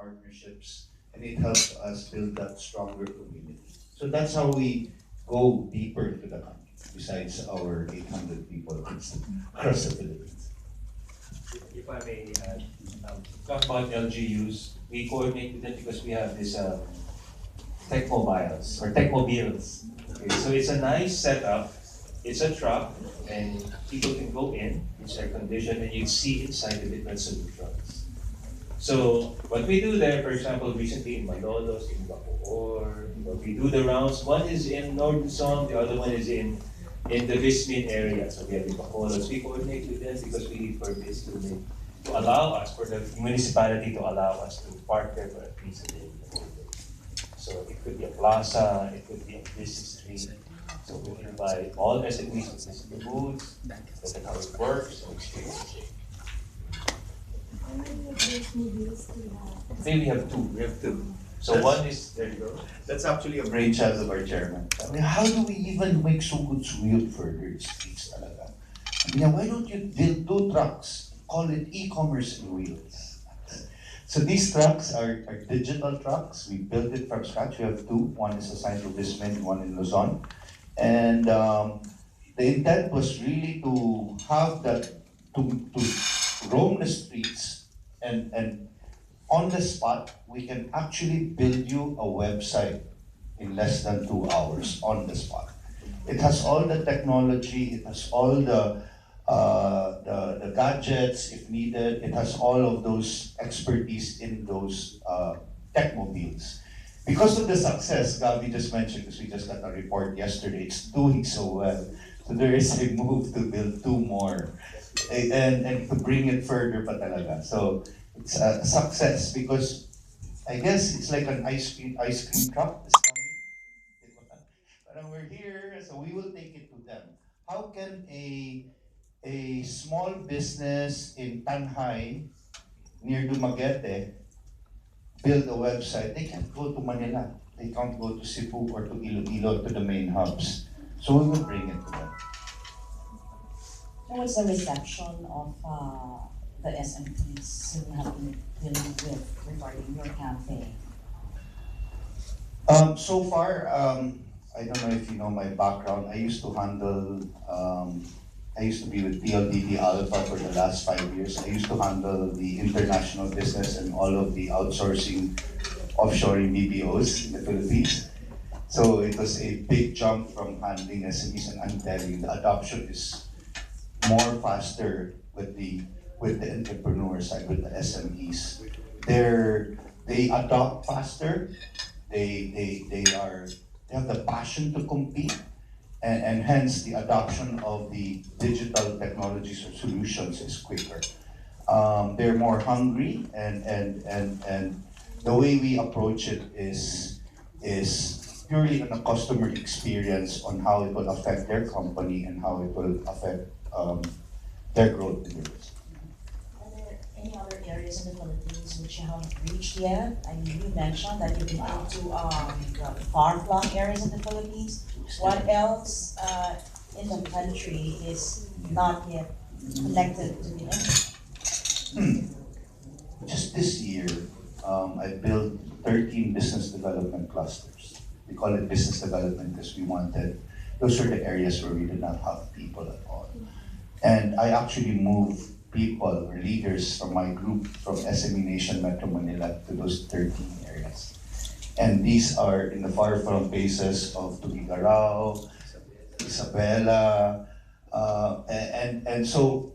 partnerships, and it helps us build that stronger community. So that's how we go deeper into the country, besides our 800 people across the Philippines. If I may add, talk about LGUs, we coordinate with them because we have this tech mobiles or tech mobiles. Okay, so it's a nice setup. It's a truck, and people can go in. It's air conditioned, and you see inside the different solutions. So what we do there, for example, recently in Malolos, in Bacoor, we do the rounds. One is in North Luzon, the other one is in the Vismin area. So we have the Bacoros. We coordinate with them because we need permits to allow us, for the municipality to allow us to park there for at least a day. So it could be a plaza, it could be a business street. So we invite all SMEs to visit the booths, look at how it works, and experience it. I think we have two. We have two. So one is, there you go. That's actually a brainchild of our chairman. I mean, how do we even make so good suyo further streets talaga? I mean, why don't you build two trucks, call it e-commerce and wheels? So these trucks are digital trucks. We built it from scratch. We have two. One is assigned to Vismin, one in Luzon. And the intent was really to have that, to roam the streets and on the spot, we can actually build you a website in less than 2 hours on the spot. It has all the technology, it has all the gadgets if needed, it has all of those expertise in those tech mobiles. Because of the success, Gabi just mentioned, because we just got a report yesterday, it's doing so well. So there is a move to build two more and to bring it further pa talaga. So it's a success because I guess it's like an ice cream truck is coming. But we're here, so we will take it to them. How can a small business in Tanhay near Dumaguete build a website? They can't go to Manila. They can't go to Cebu or to Iloilo, to the main hubs. So we will bring it to them. What's the reception of the SMEs you have been dealing with regarding your campaign? So far, I don't know if you know my background. I used to handle, I used to be with Pldt Alpha for the last 5 years. I used to handle the international business and all of the outsourcing, offshoring BPOs in the Philippines. So it was a big jump from handling SMEs, and I'm telling you, the adoption is more faster with the entrepreneur side, with the SMEs. They adopt faster. They have the passion to compete, and hence the adoption of the digital technologies or solutions is quicker. They're more hungry, and the way we approach it is purely on a customer experience on how it will affect their company and how it will affect their growth in the business. Are there any other areas in the Philippines which you haven't reached yet? I mean, you mentioned that you've been into the far-flung areas in the Philippines. What else in the country is not yet connected to the internet? Just this year, I built 13 business development clusters. We call it business development because those are the areas where we did not have people at all. And I actually moved people or leaders from my group from SME Nation Metro Manila to those 13 areas. And these are in the far-flung places of Tugigaraw, Isabela, and so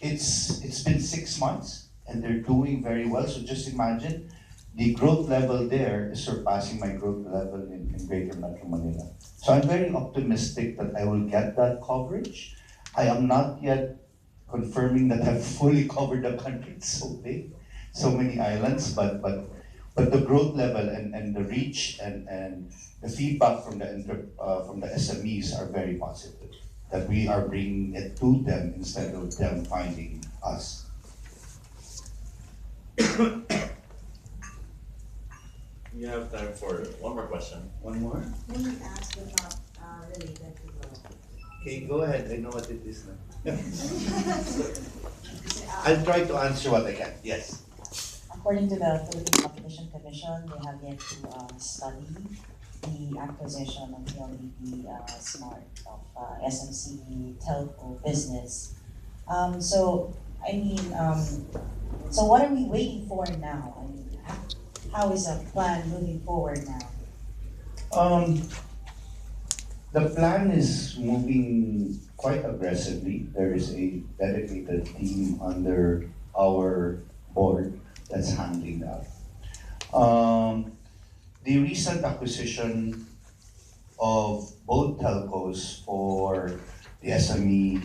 it's been 6 months and they're doing very well. So just imagine the growth level there is surpassing my growth level in Greater Metro Manila. So I'm very optimistic that I will get that coverage. I am not yet confirming that I've fully covered the country. It's so big, so many islands, but the growth level and the reach and the feedback from the SMEs are very positive. That we are bringing it to them instead of them finding us. We have time for one more question. One more? Let me ask but not related to the... Okay, go ahead. I know what it is now. I'll try to answer what I can. Yes. according to the Philippine Competition Commission, they have yet to study the acquisition of PLDT Smart of SMC telco business. So I mean, so what are we waiting for now? I mean, how is the plan moving forward now? The plan is moving quite aggressively. There is a dedicated team under our board that's handling that. The recent acquisition of both telcos for the SMC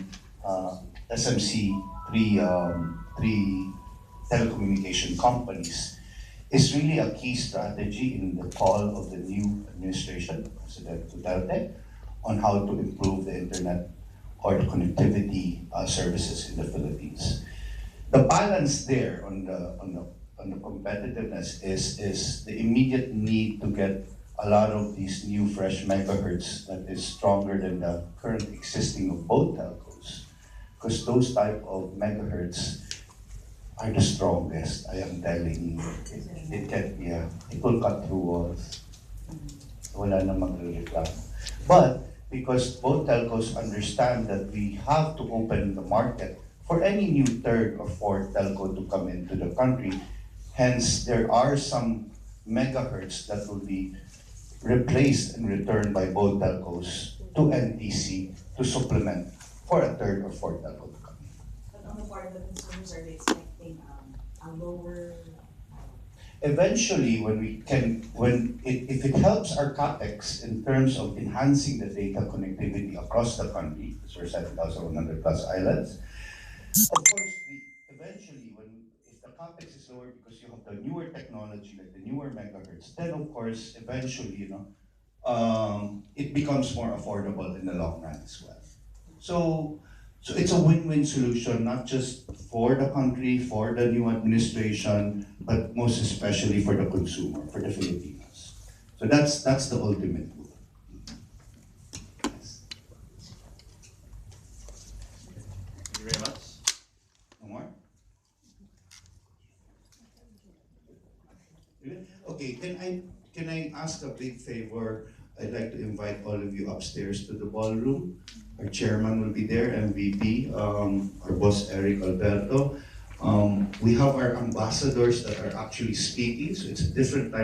three telecommunication companies is really a key strategy in the call of the new administration, President Duterte, on how to improve the internet or the connectivity services in the Philippines. The balance there on the competitiveness is the immediate need to get a lot of these new fresh megahertz that is stronger than the current existing of both telcos, because those type of megahertz are the strongest. I am telling you, it will cut through walls. Wala na magre-reklamo. But because both telcos understand that we have to open the market for any new third or fourth telco to come into the country, hence there are some megahertz that will be replaced and returned by both telcos to NTC to supplement for a third or fourth telco to come in. But on the part of the consumers, are they expecting a lower? Eventually, if it helps our capex in terms of enhancing the data connectivity across the country, because we're 7,100 plus islands, of course, eventually, if the capex is lower because you have the newer technology, like the newer megahertz, then of course, eventually, it becomes more affordable in the long run as well. So it's a win-win solution, not just for the country, for the new administration, but most especially for the consumer, for the Filipinos. So that's the ultimate goal. Yes. Thank you very much. No more? Okay, can I ask a big favor? I'd like to invite all of you upstairs to the ballroom. Our chairman will be there, MVP, our boss Eric Alberto. We have our ambassadors that are actually speaking, so it's a different type